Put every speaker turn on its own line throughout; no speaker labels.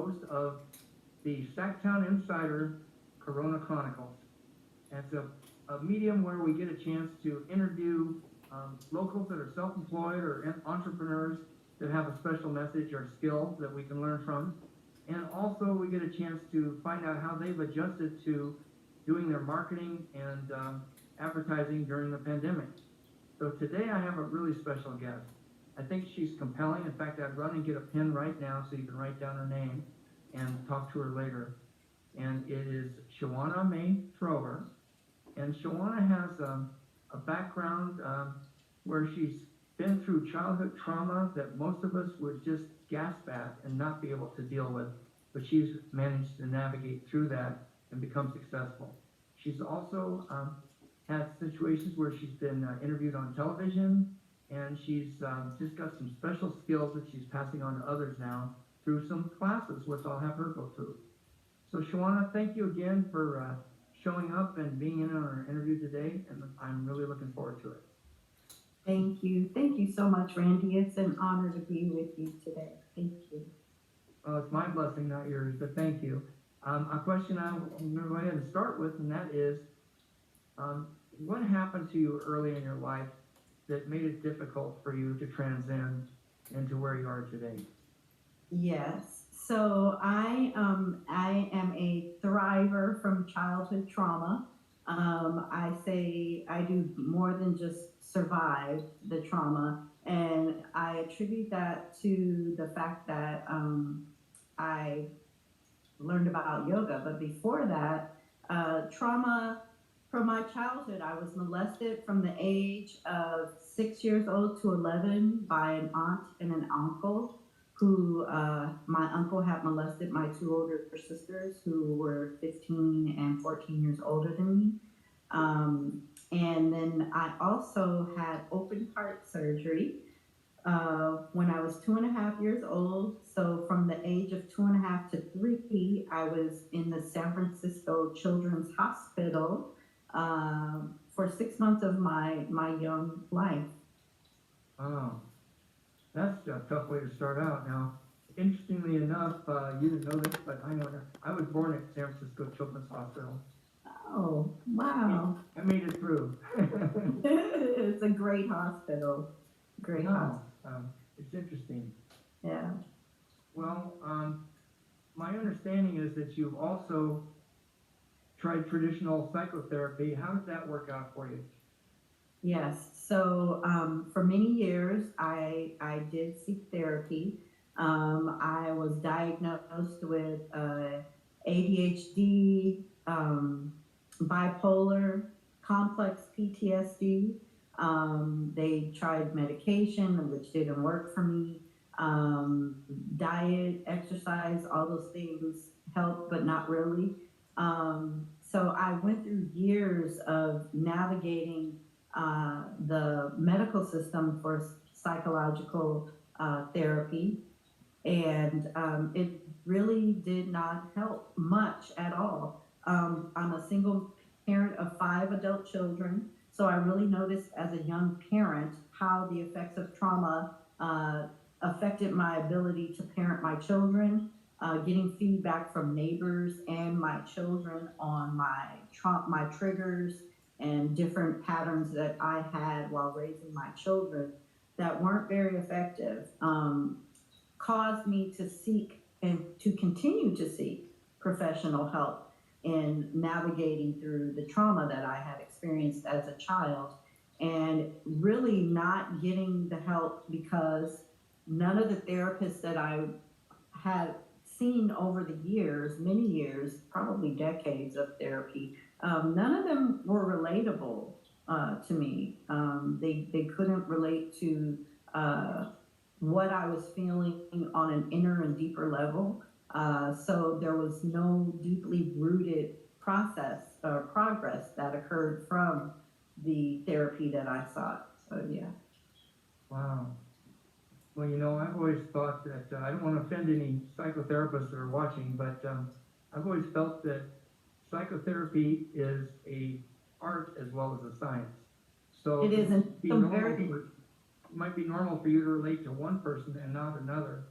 host of the Sacktown Insider Corona Chronicles. It's a medium where we get a chance to interview locals that are self-employed or entrepreneurs that have a special message or skill that we can learn from. And also we get a chance to find out how they've adjusted to doing their marketing and advertising during the pandemic. So today I have a really special guest. I think she's compelling. In fact, I'd run and get a pen right now so you can write down her name and talk to her later. And it is Shawana May Trover. And Shawana has a background where she's been through childhood trauma that most of us would just gasp at and not be able to deal with. But she's managed to navigate through that and become successful. She's also had situations where she's been interviewed on television, and she's just got some special skills that she's passing on to others now through some classes, which I'll have her go through. So Shawana, thank you again for showing up and being in on our interview today, and I'm really looking forward to it.
Thank you. Thank you so much, Randy. It's an honor to be with you today. Thank you.
Well, it's my blessing, not yours, but thank you. A question I'm going to go ahead and start with, and that is, what happened to you early in your life that made it difficult for you to transcend into where you are today?
Yes. So I am a thriver from childhood trauma. I say I do more than just survive the trauma, and I attribute that to the fact that I learned about yoga. But before that, trauma from my childhood, I was molested from the age of 6 years old to 11 by an aunt and an uncle who, my uncle had molested my two older sisters who were 15 and 14 years older than me. And then I also had open heart surgery when I was 2.5 years old. So from the age of 2.5 to 3, I was in the San Francisco Children's Hospital for 6 months of my young life.
Wow, that's a tough way to start out. Now, interestingly enough, you didn't know this, but I know that I was born at San Francisco Children's Hospital.
Oh, wow.
I made it through.
It's a great hospital. Great hospital.
It's interesting.
Yeah.
Well, my understanding is that you've also tried traditional psychotherapy. How did that work out for you?
Yes. So for many years, I did seek therapy. I was diagnosed with ADHD, bipolar, complex PTSD. They tried medication, which didn't work for me. Diet, exercise, all those things helped, but not really. So I went through years of navigating the medical system for psychological therapy, and it really did not help much at all. I'm a single parent of 5 adult children, so I really noticed as a young parent how the effects of trauma affected my ability to parent my children, getting feedback from neighbors and my children on my triggers and different patterns that I had while raising my children that weren't very effective, caused me to seek and to continue to seek professional help in navigating through the trauma that I had experienced as a child, and really not getting the help because none of the therapists that I had seen over the years, many years, probably decades of therapy, none of them were relatable to me. They couldn't relate to what I was feeling on an inner and deeper level. So there was no deeply rooted process or progress that occurred from the therapy that I sought. So yeah.
Wow. Well, I've always thought that, I don't want to offend any psychotherapists that are watching, but I've always felt that psychotherapy is a art as well as a science. So
it isn't.
it might be normal for you to relate to one person and not another.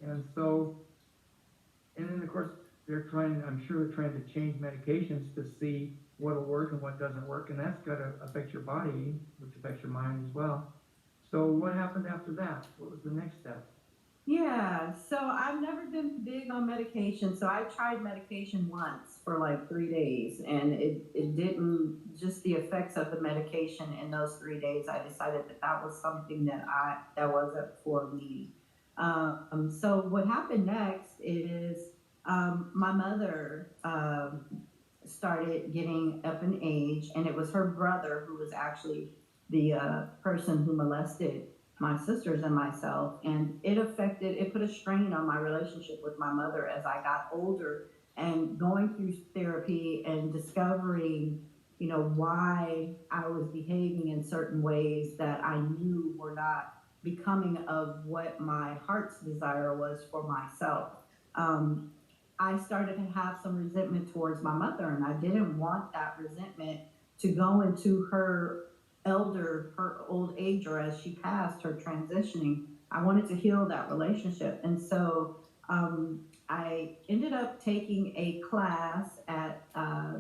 And so And then, of course, I'm sure they're trying to change medications to see what'll work and what doesn't work, and that's gotta affect your body, which affects your mind as well. So what happened after that? What was the next step?
Yeah, so I've never been big on medication. So I tried medication once for like 3 days, and it didn't, just the effects of the medication in those 3 days, I decided that that was something that wasn't for me. So what happened next is my mother started getting up in age, and it was her brother who was actually the person who molested my sisters and myself, and it put a strain on my relationship with my mother as I got older and going through therapy and discovering, why I was behaving in certain ways that I knew were not becoming of what my heart's desire was for myself. Um, I started to have some resentment towards my mother, and I didn't want that resentment to go into her old age, or as she passed, her transitioning. I wanted to heal that relationship. And so I ended up taking a class at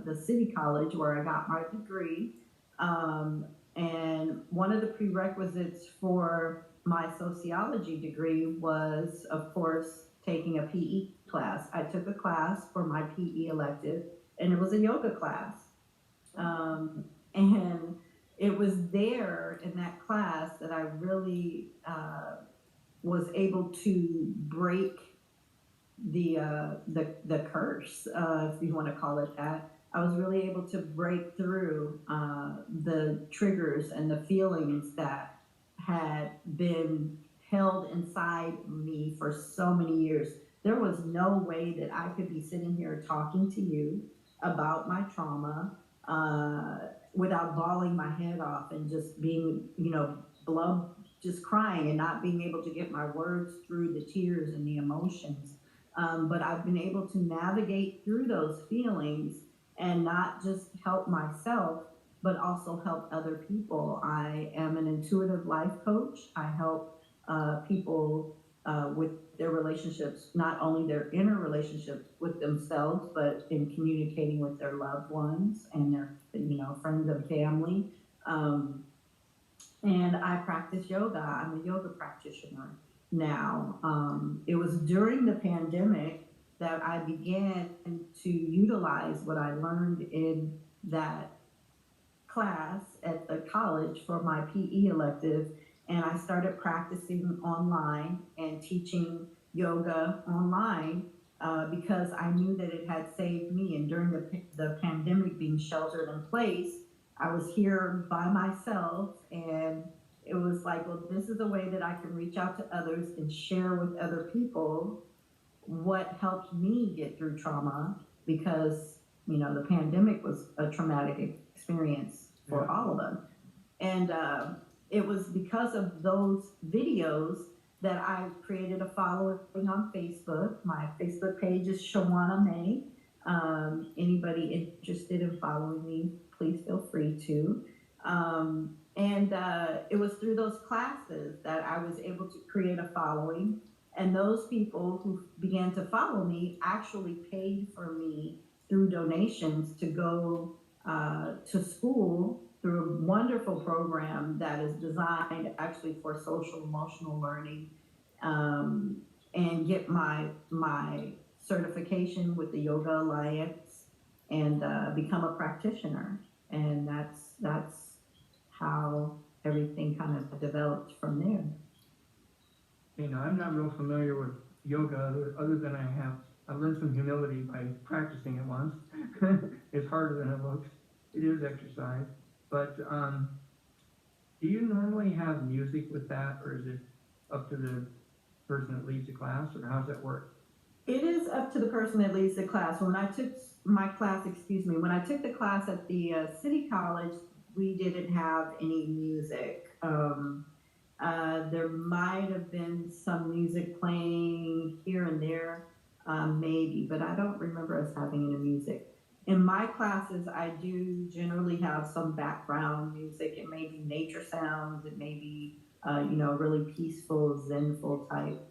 the city college where I got my degree. And one of the prerequisites for my sociology degree was, of course, taking a PE class. I took a class for my PE elective, and it was a yoga class. And it was there in that class that I really was able to break the curse, if you want to call it that. I was really able to break through the triggers and the feelings that had been held inside me for so many years. There was no way that I could be sitting here talking to you about my trauma without bawling my head off and just being, blood, just crying and not being able to get my words through the tears and the emotions. But I've been able to navigate through those feelings and not just help myself, but also help other people. I am an intuitive life coach. I help people with their relationships, not only their inner relationships with themselves, but in communicating with their loved ones and their, friends and family. And I practice yoga. I'm a yoga practitioner now. It was during the pandemic that I began to utilize what I learned in that class at the college for my PE elective, and I started practicing online and teaching yoga online because I knew that it had saved me. And during the pandemic, being sheltered in place, I was here by myself, and it was like, well, this is a way that I can reach out to others and share with other people what helped me get through trauma, because the pandemic was a traumatic experience for all of us. And it was because of those videos that I created a following on Facebook. My Facebook page is Shawana May. Anybody interested in following me, please feel free to. And it was through those classes that I was able to create a following. And those people who began to follow me actually paid for me through donations to go to school through a wonderful program that is designed actually for social emotional learning, and get my certification with the Yoga Alliance, and become a practitioner. And that's how everything kind of developed from there.
I'm not real familiar with yoga other than I've learned some humility by practicing it once. It's harder than it looks. It is exercise. But do you normally have music with that, or is it up to the person that leads the class, or how's that work?
It is up to the person that leads the class. When I took when I took the class at the city college, we didn't have any music. There might have been some music playing here and there, maybe, but I don't remember us having any music. In my classes, I do generally have some background music. It may be nature sounds, it may be, really peaceful, zenful type,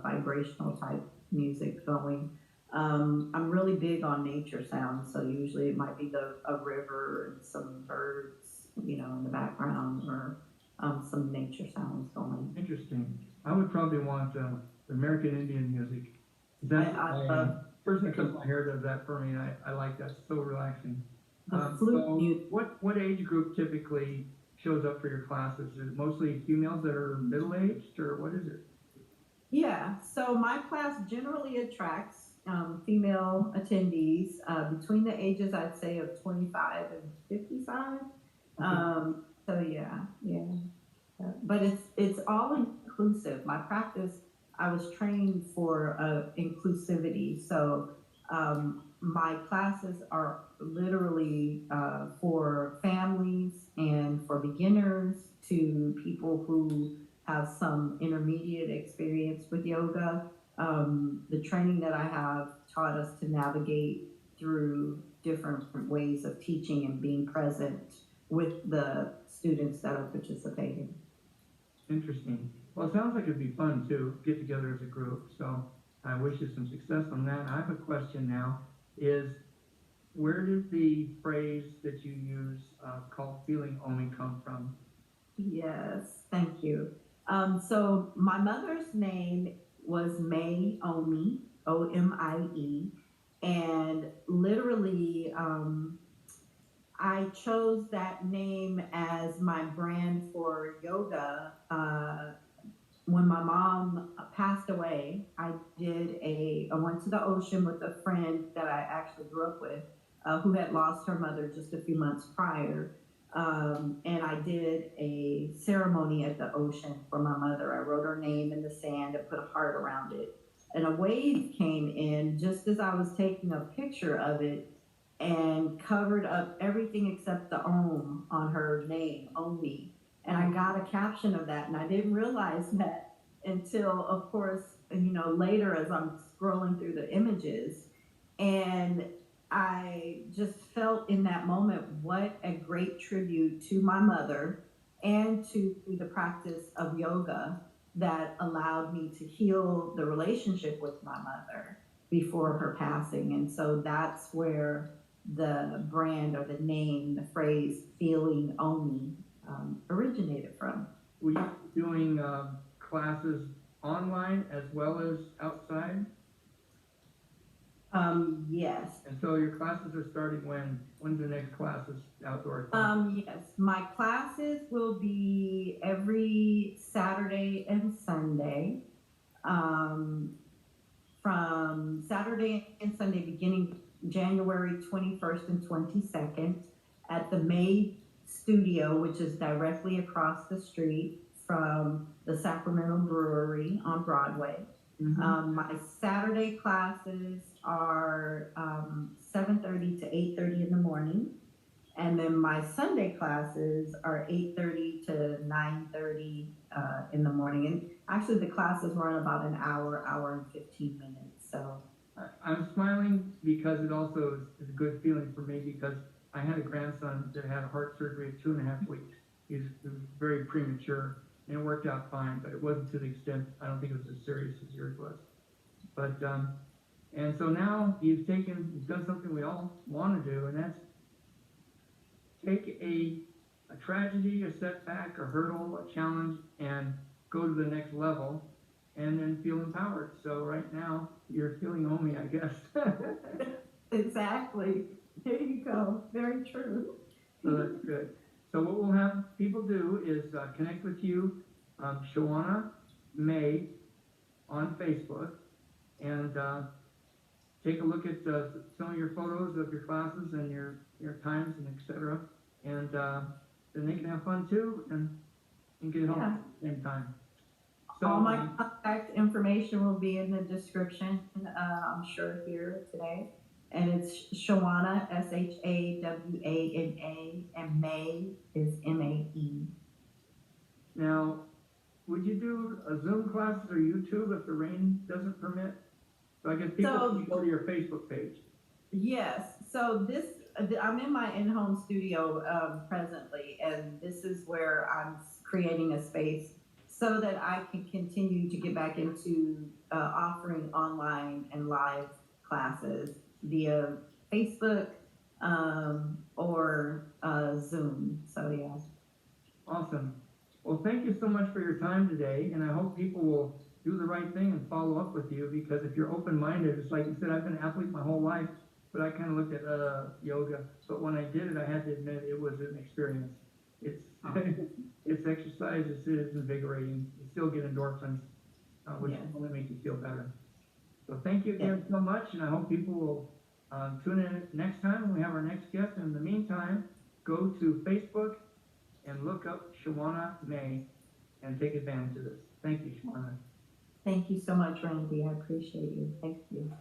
vibrational type music going. I'm really big on nature sounds, so usually it might be a river and some birds, in the background, or some nature sounds going.
Interesting. I would probably want American Indian music. That's
I
my,
love
person comes my hair does that for me. I like that. It's so relaxing.
the flute
So
music.
what age group typically shows up for your classes? Is it mostly females that are middle aged, or what is it?
Yeah, so my class generally attracts female attendees between the ages, I'd say, of 25 and 55. So yeah. But it's all inclusive. My practice, I was trained for inclusivity. So my classes are literally for families and for beginners to people who have some intermediate experience with yoga. The training that I have taught us to navigate through different ways of teaching and being present with the students that are participating.
Interesting. Well, it sounds like it'd be fun to get together as a group. So I wish you some success on that. I have a question now. Is where did the phrase that you use called feeling Omi come from?
Yes, thank you. So my mother's name was May Omi, Omie, and literally, I chose that name as my brand for yoga. When my mom passed away, I went to the ocean with a friend that I actually grew up with, who had lost her mother just a few months prior. And I did a ceremony at the ocean for my mother. I wrote her name in the sand and put a heart around it. And a wave came in just as I was taking a picture of it and covered up everything except the Om on her name, Omi. And I got a caption of that, and I didn't realize that until, of course, later as I'm scrolling through the images. And I just felt in that moment what a great tribute to my mother and to the practice of yoga that allowed me to heal the relationship with my mother before her passing. And so that's where the brand or the name, the phrase feeling Omi originated from.
Were you doing classes online as well as outside?
Yes.
And so your classes are starting when? When's the next classes outdoor?
Yes. My classes will be every Saturday and Sunday. From Saturday and Sunday, beginning January 21st and 22nd at the May Studio, which is directly across the street from the Sacramento Brewery on Broadway. My Saturday classes are 7:30 to 8:30 in the morning, and then my Sunday classes are 8:30 to 9:30 in the morning. And actually, the classes run about an hour and 15 minutes. So
I'm smiling because it also is a good feeling for me, because I had a grandson that had a heart surgery at 2.5 weeks. He was very premature, and it worked out fine, but it wasn't to the extent, I don't think it was as serious as yours was. But, and so now you've done something we all want to do, and that's take a tragedy, a setback, a hurdle, a challenge, and go to the next level, and then feel empowered. So right now, you're feeling Omi, I guess.
exactly. There you go. Very true.
So that's good. So what we'll have people do is connect with you, Shawana May, on Facebook, and take a look at some of your photos of your classes and your times and etc. And then they can have fun too and get help at the same time. So,
all my contact information will be in the description, I'm sure, here today. And it's Shawana, Shawana, and May is MAE.
Now, would you do a Zoom classes or YouTube if the rain doesn't permit? So I guess people can go to your Facebook page.
Yes. So I'm in my in-home studio presently, and this is where I'm creating a space so that I can continue to get back into offering online and live classes via Facebook, or Zoom. So yeah.
Awesome. Well, thank you so much for your time today, and I hope people will do the right thing and follow up with you, because if you're open-minded, it's like you said, I've been an athlete my whole life, but I kind of looked at yoga. But when I did it, I had to admit it was an experience. It's it's exercise. It is invigorating. You still get endorphins, which
Yes.
only make you feel better. So thank you again so much, and I hope people will tune in next time when we have our next guest. And in the meantime, go to Facebook and look up Shawana May and take advantage of this. Thank you, Shawana.
Thank you so much, Randy. I appreciate you. Thank you.